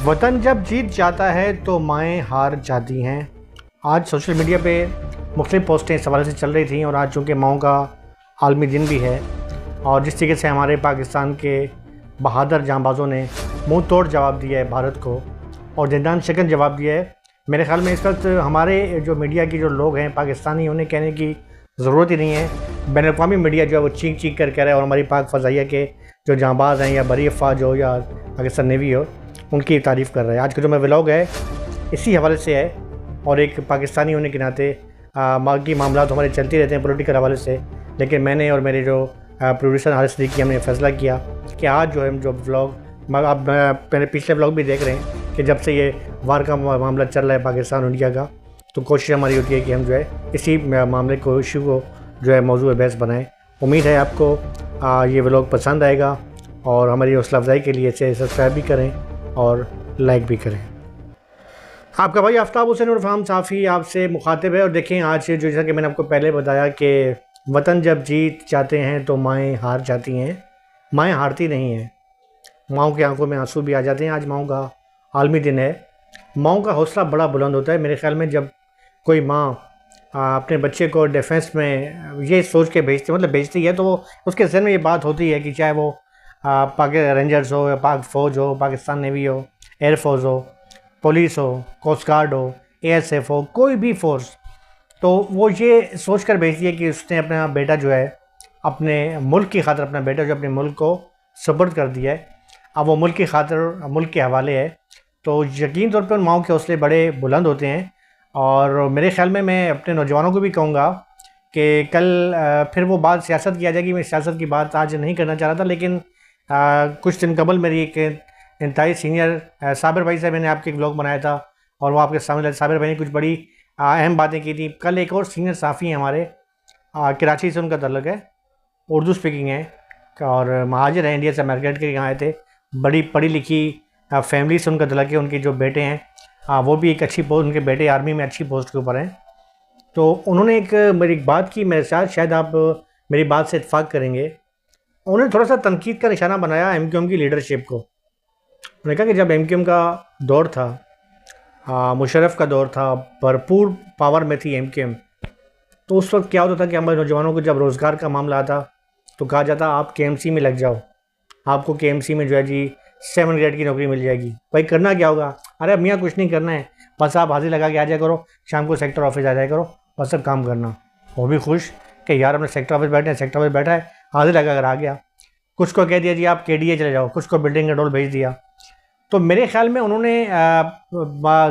वतन जब जीत जाता है तो माएँ हार जाती हैं। आज सोशल मीडिया पे मुख्तलिफ़ पोस्टें इस हवाले से चल रही थी और आज चूँकि माँओं का आलमी दिन भी है और जिस तरीके से हमारे पाकिस्तान के बहादुर जांबाज़ों ने मुँह तोड़ जवाब दिया है भारत को और जिंदान शिकन जवाब दिया है। मेरे ख़्याल में इस वक्त हमारे जो मीडिया के जो लोग हैं पाकिस्तानी, उन्हें कहने की ज़रूरत ही नहीं है। बैनुल-अक़वामी मीडिया जो है वो चीख चीख कर कह रहा है और हमारी पाक फ़ज़ाइया के जो जांबाज़ हैं या बरी अफ़वाज हो या पाकिस्तान नेवी हो, उनकी तारीफ़ कर रहा है। आज का जो मैं व्लॉग है इसी हवाले से है और एक पाकिस्तानी होने के नाते बाकी मामलात हमारे चलते रहते हैं पॉलिटिकल हवाले से, लेकिन मैंने और मेरे जो प्रोड्यूसर हारिस सिद्दीकी हमने फ़ैसला किया कि आज जो है जो व्लॉग आप मेरे पिछले व्लॉग भी देख रहे हैं कि जब से ये वार का मामला चल रहा है पाकिस्तान और इंडिया का, तो कोशिश हमारी होती है कि हम जो है इसी मामले को, इशू को जो है मौजूद बहस बनाएं। उम्मीद है आपको ये व्लॉग पसंद आएगा और हमारी हौसला अफजाई के लिए इसे सब्सक्राइब भी करें और लाइक भी करें। आपका भाई आफ्ताब हुसैन उर्फ आम साफ़ी आपसे मुखातिब है। और देखें आज जो जैसा कि मैंने आपको पहले बताया कि वतन जब जीत जाते हैं तो माएँ हार जाती हैं। माएँ हारती नहीं हैं, माँओं की आंखों में आंसू भी आ जाते हैं। आज माँओं का आलमी दिन है। माँओं का हौसला बड़ा बुलंद होता है। मेरे ख़्याल में जब कोई माँ अपने बच्चे को डिफेंस में ये सोच के भेजती है तो वो उसके ज़हन में ये बात होती है कि चाहे वो पाक रेंजर्स हो या पाक फ़ौज हो, पाकिस्तान नेवी हो, एयर फोर्स हो, पुलिस हो, कोस्ट गार्ड हो, ASF हो, कोई भी फोर्स, तो वो ये सोच कर भेजती है कि उसने अपना बेटा जो है अपने मुल्क की खातिर, अपना बेटा जो अपने मुल्क को सुपुर्द कर दिया है, अब वो मुल्क की खातिर मुल्क के हवाले है। तो यकीन तौर पर उन माँओं के हौसले बड़े बुलंद होते हैं। और मेरे ख़्याल में मैं अपने नौजवानों को भी कहूँगा कि कल फिर वो बात सियासत की आ जाएगी। मैं सियासत की बात आज नहीं करना चाह रहा था, लेकिन कुछ दिन कबल मेरी एक इंतहाई सीनियर साबिर भाई से मैंने आपके एक व्लॉग बनाया था और वो आपके सामने साबिर भाई ने कुछ बड़ी अहम बातें की थी। कल एक और सीनियर साफ़ी हैं हमारे, कराची से उनका तल्लुक़ है, उर्दू स्पीकिंग है और महाजिर हैं, इंडिया से माइग्रेट करके यहाँ आए थे। बड़ी पढ़ी लिखी फैमिली से उनका तल्लुक़ है। उनके जो बेटे हैं वो भी एक अच्छी पोस्ट, उनके बेटे आर्मी में अच्छी पोस्ट के ऊपर हैं। तो उन्होंने एक मेरी बात की मेरे साथ, शायद आप मेरी बात से इत्तेफाक करेंगे। उन्होंने थोड़ा सा तनकीद का निशाना बनाया MQM की लीडरशिप को। उन्होंने कहा कि जब MQM का दौर था, मुशर्रफ का दौर था, भरपूर पावर में थी MQM, तो उस वक्त क्या होता था कि हमारे नौजवानों को जब रोज़गार का मामला आता तो कहा जाता आप KMC में लग जाओ, आपको KMC में जो है जी 7 ग्रेड की नौकरी मिल जाएगी। भाई करना क्या होगा? अरे मियाँ कुछ नहीं करना है, बस आप हाजिर लगा के आ जाया करो, शाम को सेक्टर ऑफिस आ जाया करो, बस सब काम करना। वो भी खुश कि यार अपने सेक्टर ऑफिस बैठे हैं, सेक्टर ऑफिस बैठा है, हाजिर लगा कर आ गया। कुछ को कह दिया जी आप KDA चले जाओ, कुछ को बिल्डिंग कंट्रोल भेज दिया। तो मेरे ख़्याल में उन्होंने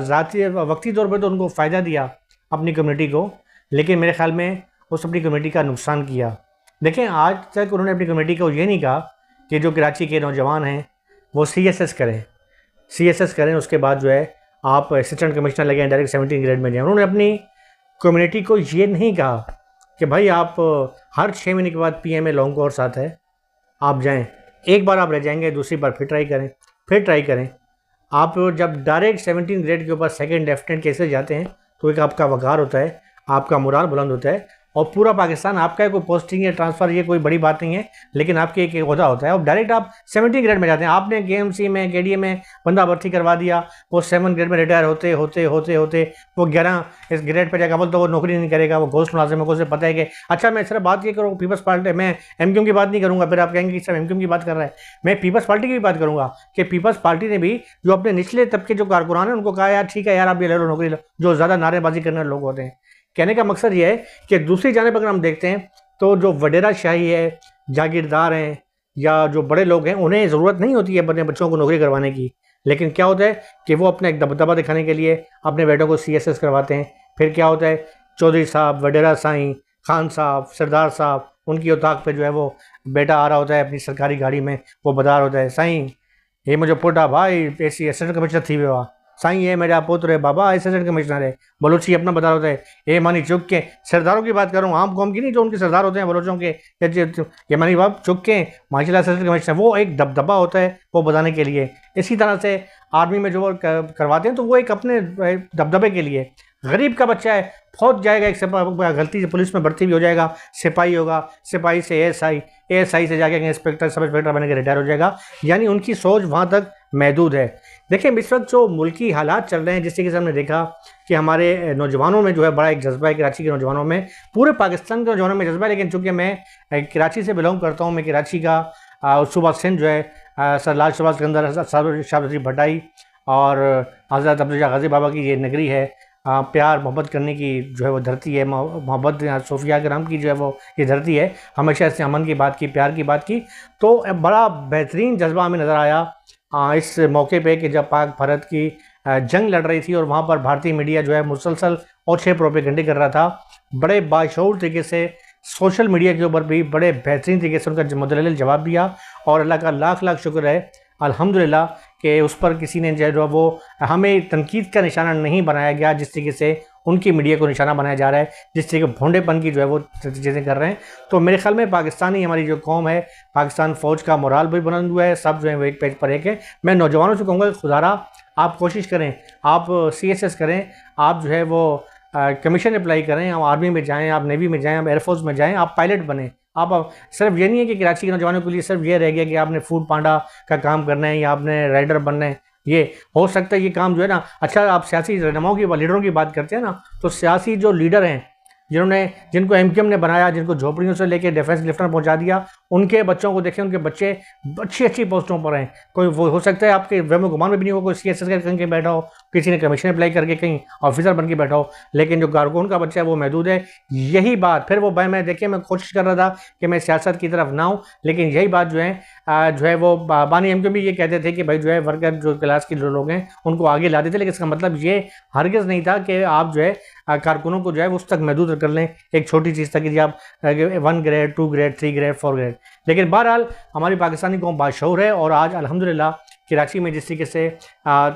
ज़ाती वक्ती तौर पर तो उनको फ़ायदा दिया अपनी कम्युनिटी को, लेकिन मेरे ख़्याल में उस अपनी कम्युनिटी का नुकसान किया। देखें आज तक उन्होंने अपनी कम्युनिटी को ये नहीं कहा कि जो कराची के नौजवान हैं वो CSS करें, उसके बाद जो है आप असिस्टेंट कमिश्नर लगे, डायरेक्ट 17 ग्रेड में जाएँ। उन्होंने अपनी कम्युनिटी को ये नहीं कहा कि भाई आप हर 6 महीने के बाद PMA लॉन्ग कोर्स आता है, आप जाएं, एक बार आप रह जाएंगे, दूसरी बार फिर ट्राई करें। आप जब डायरेक्ट 17 ग्रेड के ऊपर सेकंड लेफ्टिनेंट केसेस जाते हैं तो एक आपका वक़ार होता है, आपका मोराल बुलंद होता है और पूरा पाकिस्तान आपका है। कोई पोस्टिंग या ट्रांसफ़र ये कोई बड़ी बात नहीं है, लेकिन आपके एक ओहदा होता है। और डायरेक्ट आप 17 ग्रेड में जाते हैं। आपने KMC में, KDA में बंदा भर्ती करवा दिया, वो 7 ग्रेड में रिटायर होते वो 11 इस ग्रेड पर जाकर बोल तो वो नौकरी नहीं करेगा, वो घोस्ट मुलाजिम को उसे पता है कि अच्छा मैं सिर्फ बात ये करूँ पीपल्स पार्टी, मैं MQM की बात नहीं करूँगा। फिर आप कहेंगे कि सिर्फ MQM की बात कर रहा है। मैं पीपल्स पार्टी की भी बात करूँगा कि पीपल्स पार्टी ने भी जो अपने निचले तबके जो कारकुनान हैं उनको कहा यार ठीक है यार आप ये ले लो, नौकरी लो, जो ज़्यादा नारेबाजी करने वाले लोग होते हैं। कहने का मकसद ये है कि दूसरी जानिब अगर हम देखते हैं तो जो वडेरा शाही है, जागीरदार हैं या जो बड़े लोग हैं, उन्हें ज़रूरत नहीं होती है अपने बच्चों को नौकरी करवाने की, लेकिन क्या होता है कि वो अपना एक दबदबा दिखाने के लिए अपने बेटों को CSS करवाते हैं। फिर क्या होता है, चौधरी साहब, वडेरा साईं, खान साहब, सरदार साहब, उनकी औताक पे जो है वो बेटा आ रहा होता है अपनी सरकारी गाड़ी में, वो बता होता है साईं ये मुझे पुटा भाई ऐसी असिस्टेंट कमिश्नर थी हुआ, साईं ये मेरा पुत्र है बाबा असिस्टेंट कमिश्नर है। बलोची अपना बता होता है ये मानी चुप के, सरदारों की बात करूँ, आम कौम की नहीं, जो उनके सरदार होते हैं बलोचों के, ये मानी बाप चुप के माशाल्लाह असिस्टेंट कमिश्नर, वो एक दबदबा होता है वो बताने के लिए। इसी तरह से आर्मी में जो वो करवाते हैं तो वो एक अपने दबदबे के लिए। गरीब का बच्चा है, फौज जाएगा, एक गलती से पुलिस में भर्ती भी हो जाएगा, सिपाही होगा, सिपाही से ASI से जाके इंस्पेक्टर, सब इंस्पेक्टर बन के रिटायर हो जाएगा। यानी उनकी सोच वहाँ तक महदूद है। देखिए इस वक्त जो मुल्की हालात चल रहे हैं, जिस तरीके से हमने देखा कि हमारे नौजवानों में जो है बड़ा एक जज्बा है, कराची के नौजवानों में, पूरे पाकिस्तान के नौजवानों में जज्बा है, लेकिन चूँकि मैं कराची से बिलोंग करता हूँ, मैं कराची का सुबह सिंध जो है सरलाल शहबाज सिकंदर, शाह भट्टाई और हज़रत अब्दुल गाज़ी बाबा की ये नगरी है, प्यार मोहब्बत करने की जो है वो धरती है, मोहब्बत सूफिया कराम की जो है वो ये धरती है। हमेशा इसने अमन की बात की, प्यार की बात की, तो बड़ा बेहतरीन जज्बा हमें नज़र आया इस मौके पे कि जब पाक भारत की जंग लड़ रही थी और वहाँ पर भारतीय मीडिया जो है मुसलसल और छः प्रोपेगेंडे कर रहा था। बड़े बाशऊर तरीके से सोशल मीडिया के ऊपर भी बड़े बेहतरीन तरीके से उनका मुतदल्लिल जवाब दिया, और अल्लाह का लाख लाख शुक्र है अल्हम्दुलिल्लाह कि उस पर किसी ने जो है वो हमें तनकीद का निशाना नहीं बनाया गया, जिस तरीके से उनकी मीडिया को निशाना बनाया जा रहा है, जिस तरीके भोंडेपन की जो है वो चीज़ें कर रहे हैं। तो मेरे ख्याल में पाकिस्तानी हमारी जो कौम है, पाकिस्तान फ़ौज का मोराल भी बुलंद हुआ है, सब जो है वो एक पेज पर एक है। मैं नौजवानों से कहूँगा खुदारा आप कोशिश करें, आप CSS करें, आप जो है वो कमीशन अप्लाई करें, आप आर्मी में जाएँ, आप नेवी में जाएँ, आप एयरफोर्स में जाएँ, आप पायलट बनें। आप सिर्फ ये नहीं है कि कराची के नौजवानों के लिए सिर्फ ये रह गया कि आपने फूड पांडा का काम करना है या आपने राइडर बनना है। ये हो सकता है ये काम जो है ना, अच्छा आप सियासी रहनुमाओं की लीडरों की बात करते हैं ना, तो सियासी जो लीडर हैं जिनको MQM ने बनाया, जिनको झोपड़ियों से लेके डिफेंस लिफ्टर पहुंचा दिया, उनके बच्चों को देखें, उनके बच्चे अच्छी पोस्टों पर हैं। कोई वो हो सकता है आपके वहम गुमान में भी नहीं हो, कोई CSS का कहीं बैठा हो, किसी ने कमीशन अप्लाई करके कहीं ऑफिसर बन के बैठा हो, लेकिन जो कारकुन का बच्चा है वो महदूद है। यही बात फिर वो मैं देखिए मैं कोशिश कर रहा था कि मैं सियासत की तरफ ना हूँ, लेकिन यही बात जो है वो बानी MQM भी ये कहते थे कि भाई जो है वर्कर जो क्लास के जो लोग हैं उनको आगे ला देते, लेकिन इसका मतलब ये हरगिज़ नहीं था कि आप जो है कारकुनों को जो है उस तक महदूद कर लें एक छोटी चीज़ तक कि आप 1 ग्रेड 2 ग्रेड 3 ग्रेड 4 ग्रेड। लेकिन बहरहाल हमारी पाकिस्तानी कौम बाशऊर है, और आज अल्हम्दुलिल्लाह कराची में जिस तरीके से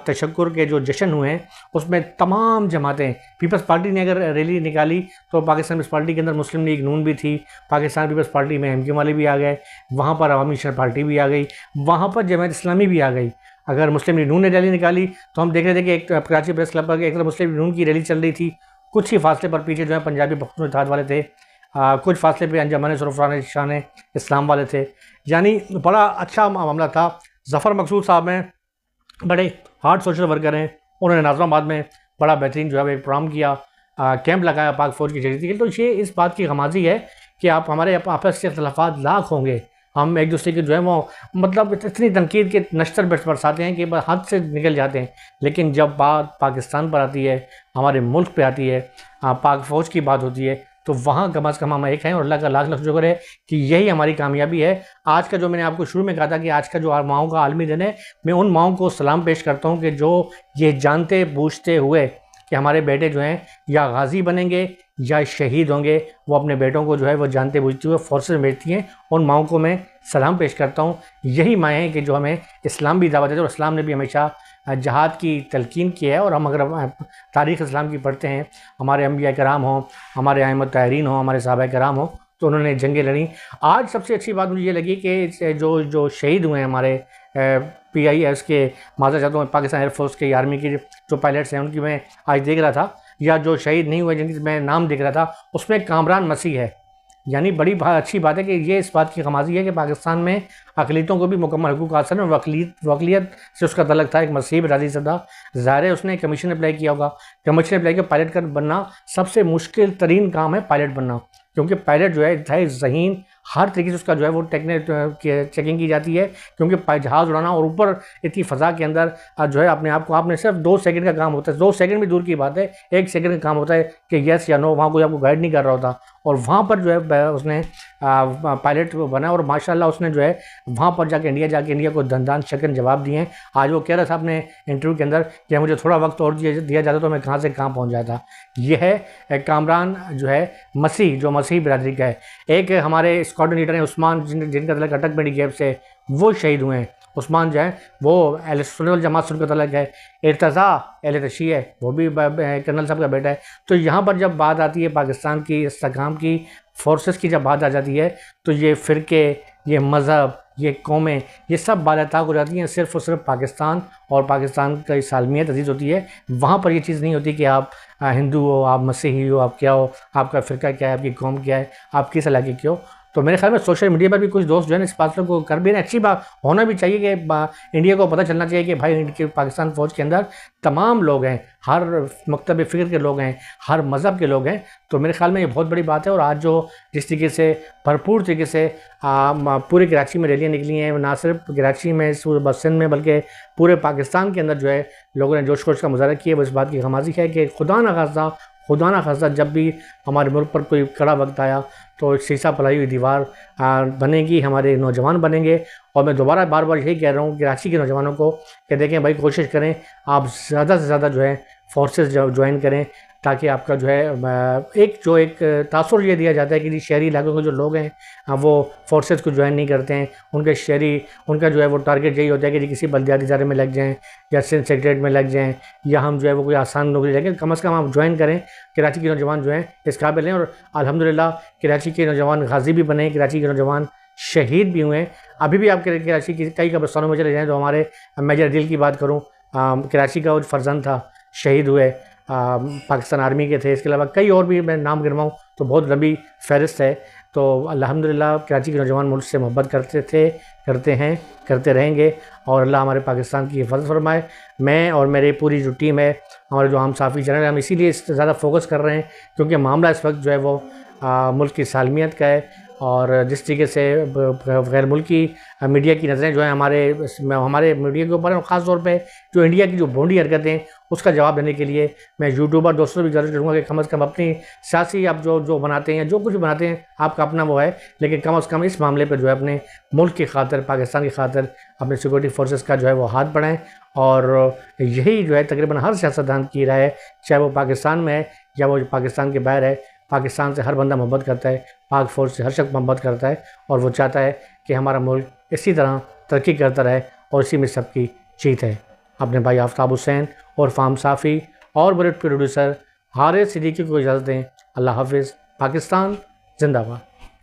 तशक्कुर के जो जश्न हुए हैं उसमें तमाम जमातें, पीपल्स पार्टी ने अगर रैली निकाली तो पाकिस्तान पीपल्स पार्टी के अंदर मुस्लिम लीग नून भी थी, पाकिस्तान पीपल्स पार्टी में MQM वाले भी आ गए, वहाँ पर अवामी शहर पार्टी भी आ गई, वहाँ पर जमात इस्लामी भी आ गई। अगर मुस्लिम लीग नून ने रैली निकाली तो हम देख रहे थे कि एक कराची प्रेस क्लब पर एक तरफ मुस्लिम लीग नून की रैली चल रही थी, कुछ ही फासले पर पीछे जो है पंजाबी पख्तून इत्तेहाद वाले थे, कुछ फासले पे अंजमन सरफरान शान इस्लाम वाले थे। यानी बड़ा अच्छा मामला था। ज़फ़र मकसूद साहब हैं, बड़े हार्ड सोशल वर्कर हैं, उन्होंने नाज़िमाबाद में बड़ा बेहतरीन जो है एक प्रोग्राम किया, कैंप लगाया पाक फ़ौज की जरीदी के लिए। तो ये इस बात की गमाज़ी है कि आप हमारे आपस के अख्तिलाफ़ात लाख होंगे, हम एक दूसरे की जो है वो मतलब इतनी तनकीद के नश्तर बरसाते हैं कि हद से निकल जाते हैं, लेकिन जब बात पाकिस्तान पर आती है, हमारे मुल्क पे आती है, पाक फ़ौज की बात होती है, तो वहाँ कम अज़ कम हम एक हैं, और अल्लाह का लाख लाख शुक्र है कि यही हमारी कामयाबी है। आज का जो मैंने आपको शुरू में कहा था कि आज का जो माओं का आलमी दिन है, मैं उन माओं को सलाम पेश करता हूँ कि जो ये जानते बूझते हुए कि हमारे बेटे जो हैं या गाजी बनेंगे या शहीद होंगे, वो अपने बेटों को जो है वो जानते बूझते हुए फोर्सेस में भेजती हैं। उन माओं को मैं सलाम पेश करता हूँ। यही माएँ हैं कि जो हमें इस्लाम भी दावत देते हैं, और इस्लाम ने भी हमेशा जहाद की तलकीन की है। और हम अगर तारीख़ इस्लाम की पढ़ते हैं, हमारे अंबिया कराम हों, हमारे अइम्मत ताहिरीन हों, हमारे सहाबा कराम हों, तो उन्होंने जंगें लड़ी। आज सबसे अच्छी बात मुझे ये लगी कि जो शहीद हुए हैं हमारे PIS के, माज़ा चाहता हूँ पाकिस्तान एयरफोर्स के, आर्मी के जो पायलट्स हैं, उनकी मैं आज देख रहा था, या जो शहीद नहीं हुए जिनकी मैं नाम देख रहा था, उसमें कामरान मसीह है। यानी बड़ी अच्छी बात है कि ये इस बात की गमाज़ी है कि पाकिस्तान में अक़लियतों को भी मुकम्मल हकूक़ हासिल है। वकलियत से उसका तल्लुक़ था एक मसीह राजी सदा, ज़ाहिर है उसने कमीशन अप्लाई किया होगा, कमीशन अप्लाई किया। पायलट का बनना सबसे मुश्किल तरीन काम है, पायलट बनना, क्योंकि पायलट जो है इंतहाई ज़हीन, हर तरीके से उसका जो है वो चेकिंग की जाती है, क्योंकि जहाज़ उड़ाना और ऊपर इतनी फ़ज़ा के अंदर जो है अपने आप को आपने सिर्फ 2 सेकंड का काम होता है, 2 सेकंड भी दूर की बात है, 1 सेकंड का काम होता है कि यस या नो, वहाँ कोई आपको गाइड नहीं कर रहा होता। और वहाँ पर जो है उसने पायलट बना, और माशाल्लाह उसने जो है वहाँ पर जाके इंडिया को दंदान शकन जवाब दिए हैं। आज वो कह रहा था अपने इंटरव्यू के अंदर कि मुझे थोड़ा वक्त और दिया जाता तो मैं कहाँ से कहाँ पहुँच जाता। यह है कामरान जो है मसीह, जो मसीह बिरादरी का है। एक हमारे स्क्वाड्रन लीडर हैं उस्मान, जिनका तलक अटक मेडी गैप से, वो शहीद हुए हैं। उस्मान जो है वो अहले सुन्नत वल जमात से उनका तलक है। इर्तज़ा अहले तशी है, वो भी कर्नल साहब का बेटा है। तो यहाँ पर जब बात आती है पाकिस्तान की इस्तेकाम की, फोर्सेस की जब बात आ जाती है, तो ये फ़िरके, ये मज़हब, ये कौमें, ये सब बालाताक हो जाती हैं। सिर्फ़ और सिर्फ पाकिस्तान और पाकिस्तान की सालमियत अजीज़ होती है। वहाँ पर ये चीज़ नहीं होती कि आप हिंदू हो, आप मसीही हो, आप क्या हो, आपका फ़िरका क्या है, आपकी कौम क्या है, आप किस इलाके के हो। तो मेरे ख्याल में सोशल मीडिया पर भी कुछ दोस्त जो है ना इस बात को कर भी रहे हैं। अच्छी बात होना भी चाहिए कि इंडिया को पता चलना चाहिए कि भाई के पाकिस्तान फ़ौज के अंदर तमाम लोग हैं, हर मकतब फ़िक्र के लोग हैं, हर मज़हब के लोग हैं। तो मेरे ख्याल में ये बहुत बड़ी बात है। और आज जो जिस तरीके से भरपूर तरीके से पूरे कराची में रैलियाँ निकली हैं, ना सिर्फ कराची में सिंध में बल्कि पूरे पाकिस्तान के अंदर जो है लोगों ने जोश खरोश का मुजाहरा किया। वो इस बात की गमाज़ी है कि खुदा ना खास्ता जब भी हमारे मुल्क पर कोई कड़ा वक्त आया तो शीशा पलाई हुई दीवार बनेगी, हमारे नौजवान बनेंगे। और मैं दोबारा बार बार यही कह रहा हूँ कराची के नौजवानों को कि देखें भाई, कोशिश करें आप ज़्यादा से ज़्यादा जो है फोर्सेस ज्वाइन करें, ताकि आपका जो है एक तासुर ये दिया जाता है कि जी शहरी इलाकों के जो लोग हैं वो फोर्सेस को ज्वाइन नहीं करते हैं। उनका जो है वो टारगेट यही होता है कि जी किसी बल्दियाती इदारे में लग जाएं या सेक्रेटरीट में लग जाएं, या हम जो है वो कोई आसान नौकरी लगे। कम से कम आप ज्वाइन करें। कराची के नौजवान जो हैं इस काबिल हैं। और अल्हम्दुलिल्लाह कराची के नौजवान गाजी भी बने, कराची के नौजवान शहीद भी हुए हैं। अभी भी आप कराची की कई कब्रिस्तानों में चले जाएँ तो हमारे मेजर दिल की बात करूँ, कराची का वो फर्जंद था, शहीद हुए, पाकिस्तान आर्मी के थे। इसके अलावा कई और भी मैं नाम गिनवाऊँ तो बहुत लंबी फहरिस्त है। तो अल्हम्दुलिल्लाह कराची के नौजवान मुल्क से मोहब्बत करते थे, करते हैं, करते रहेंगे। और अल्लाह हमारे पाकिस्तान की हिफाजत फरमाए। मैं और मेरी पूरी जो टीम है, हमारे जो हम साफ़ी चैनल है, हम इसीलिए इस ज़्यादा फोकस कर रहे हैं क्योंकि मामला इस वक्त जो है वो मुल्क की सालमियत का है। और जिस तरीके से गैर मुल्की मीडिया की नज़रें जो हैं हमारे मीडिया के ऊपर हैं, और ख़ास तौर पे जो इंडिया की जो भोंडी हरकतें उसका जवाब देने के लिए मैं यूट्यूबर दोस्तों से भी गुजारिश करूँगा कि कम से कम अपनी सियासी आप जो बनाते हैं, जो कुछ बनाते हैं आपका अपना वो है, लेकिन कम से कम इस मामले पर जो है अपने मुल्क की खातिर, पाकिस्तान की खातिर अपने सिक्योरिटी फोर्सेस का जो है वो हाथ बढ़ाएँ। और यही जो है तकरीबन हर सियासतदान की राय है, चाहे वो पाकिस्तान में है या वो पाकिस्तान के बाहर है। पाकिस्तान से हर बंदा मोहब्बत करता है, पाक फ़ौज से हर शख्स मोहब्बत करता है, और वो चाहता है कि हमारा मुल्क इसी तरह तरक्की करता रहे, और इसी में सबकी जीत है। अपने भाई आफ्ताब हुसैन और फाम साफ़ी और बुलेट प्रोड्यूसर हारिस सिद्दीकी को इजाज़त दें। अल्लाह हाफ़िज़। पाकिस्तान जिंदाबाद।